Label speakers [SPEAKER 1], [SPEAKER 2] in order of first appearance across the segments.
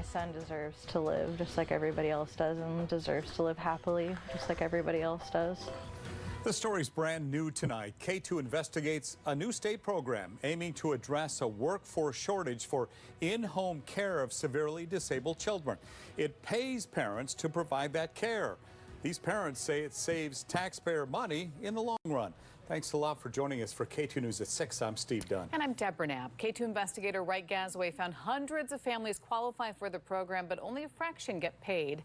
[SPEAKER 1] son deserves to live just like everybody else does, and deserves to live happily just like everybody else does.
[SPEAKER 2] The story's brand new tonight. Katu investigates a new state program aiming to address a workforce shortage for in-home care of severely disabled children. It pays parents to provide that care. These parents say it saves taxpayer money in the long run. Thanks a lot for joining us for Katu News at 6. I'm Steve Dunn.
[SPEAKER 3] And I'm Deborah Knapp. Katu investigator Wright Gasaway found hundreds of families qualify for the program, but only a fraction get paid.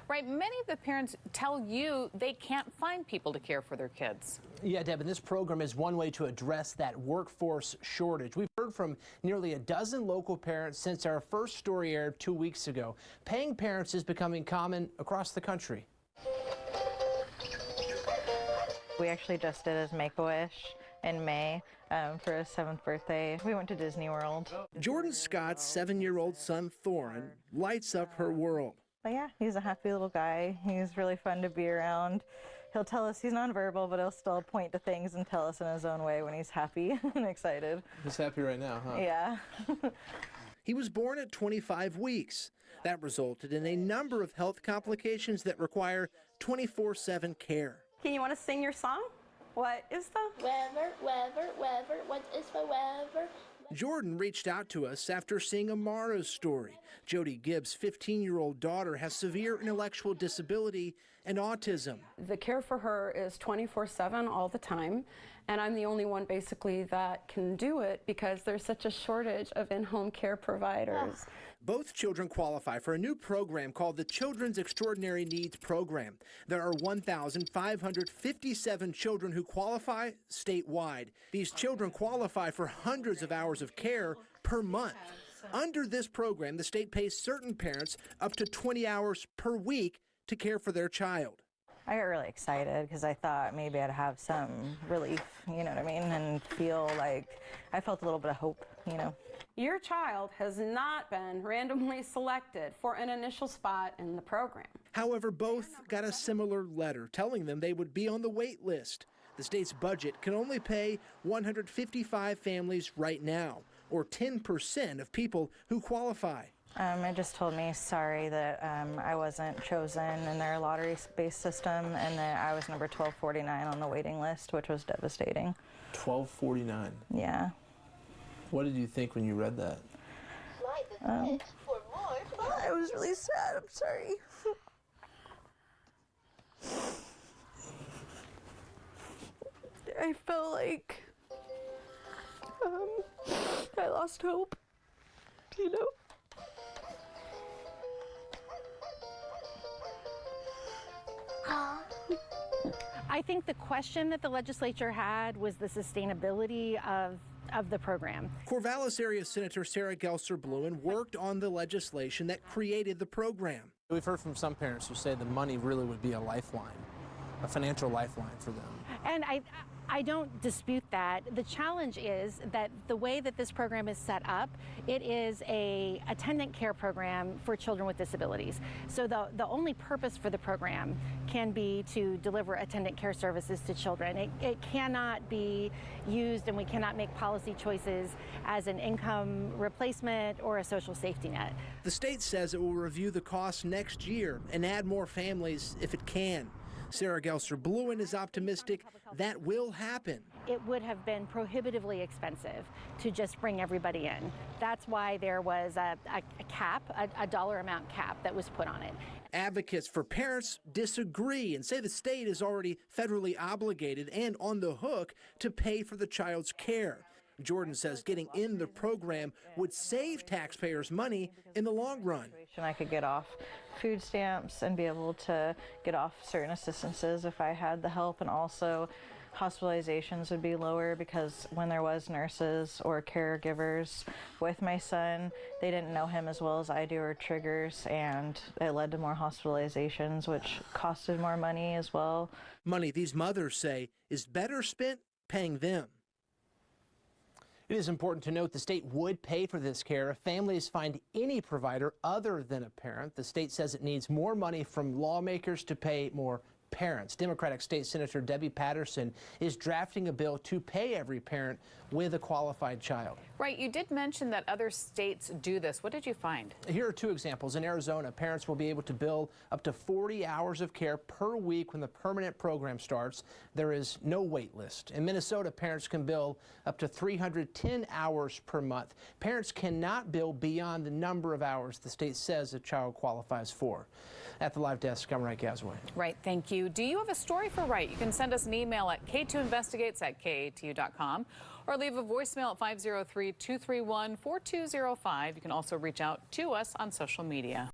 [SPEAKER 3] Right, many of the parents tell you they can't find people to care for their kids.
[SPEAKER 4] Yeah, Deb, and this program is one way to address that workforce shortage. We've heard from nearly a dozen local parents since our first story aired 2 weeks ago. Paying parents is becoming common across the country.
[SPEAKER 1] We actually just did his Make-A-Wish in May for his 7th birthday. We went to Disney World.
[SPEAKER 5] Jordyn Skaats' 7-year-old son, Thorin, lights up her world.
[SPEAKER 1] But yeah, he's a happy little guy. He's really fun to be around. He'll tell us, he's nonverbal, but he'll still point to things and tell us in his own way when he's happy and excited.
[SPEAKER 4] He's happy right now, huh?
[SPEAKER 1] Yeah.
[SPEAKER 5] He was born at 25 weeks. That resulted in a number of health complications that require 24/7 care.
[SPEAKER 6] Can you want to sing your song? What is the
[SPEAKER 7] weather, what is the weather?
[SPEAKER 5] Jordyn reached out to us after seeing Amara's story. Jody Gibbs' 15-year-old daughter has severe intellectual disability and autism.
[SPEAKER 6] The care for her is 24/7 all the time, and I'm the only one basically that can do it because there's such a shortage of in-home care providers.
[SPEAKER 5] Both children qualify for a new program called the Children's Extraordinary Needs Program. There are 1,557 children who qualify statewide. These children qualify for hundreds of hours of care per month. Under this program, the state pays certain parents up to 20 hours per week to care for their child.
[SPEAKER 1] I got really excited because I thought maybe I'd have some relief, you know what I mean, and feel like I felt a little bit of hope, you know.
[SPEAKER 6] Your child has not been randomly selected for an initial spot in the program.
[SPEAKER 5] However, both got a similar letter telling them they would be on the wait list. The state's budget can only pay 155 families right now, or 10% of people who qualify.
[SPEAKER 1] It just told me, sorry, that I wasn't chosen in their lottery-based system and that I was number 1249 on the waiting list, which was devastating.
[SPEAKER 4] 1249?
[SPEAKER 1] Yeah.
[SPEAKER 4] What did you think when you read that?
[SPEAKER 1] I was really sad. I'm sorry. I felt like I lost hope, you know?
[SPEAKER 8] I think the question that the legislature had was the sustainability of the program.
[SPEAKER 5] Corvallis area Senator Sarah Gelser-Bluen worked on the legislation that created the program.
[SPEAKER 4] We've heard from some parents who say the money really would be a lifeline, a financial lifeline for them.
[SPEAKER 8] And I don't dispute that. The challenge is that the way that this program is set up, it is a attendant care program for children with disabilities. So the only purpose for the program can be to deliver attendant care services to children. It cannot be used, and we cannot make policy choices as an income replacement or a social safety net.
[SPEAKER 5] The state says it will review the costs next year and add more families if it can. Sarah Gelser-Bluen is optimistic that will happen.
[SPEAKER 8] It would have been prohibitively expensive to just bring everybody in. That's why there was a cap, a dollar amount cap that was put on it.
[SPEAKER 5] Advocates for parents disagree and say the state is already federally obligated and on the hook to pay for the child's care. Jordyn says getting in the program would save taxpayers money in the long run.
[SPEAKER 1] I could get off food stamps and be able to get off certain assistances if I had the help, and also hospitalizations would be lower because when there was nurses or caregivers with my son, they didn't know him as well as I do, or triggers, and it led to more hospitalizations, which costed more money as well.
[SPEAKER 5] Money these mothers say is better spent paying them.
[SPEAKER 4] It is important to note the state would pay for this care if families find any provider other than a parent. The state says it needs more money from lawmakers to pay more parents. Democratic State Senator Debbie Patterson is drafting a bill to pay every parent with a qualified child.
[SPEAKER 3] Right, you did mention that other states do this. What did you find?
[SPEAKER 4] Here are two examples. In Arizona, parents will be able to bill up to 40 hours of care per week when the permanent program starts. There is no wait list. In Minnesota, parents can bill up to 310 hours per month. Parents cannot bill beyond the number of hours the state says a child qualifies for. At the live desk, I'm Wright Gasaway.
[SPEAKER 3] Right, thank you. Do you have a story for Wright? You can send us an email at k2investigates@katu.com or leave a voicemail at 503-231-4205. You can also reach out to us on social media.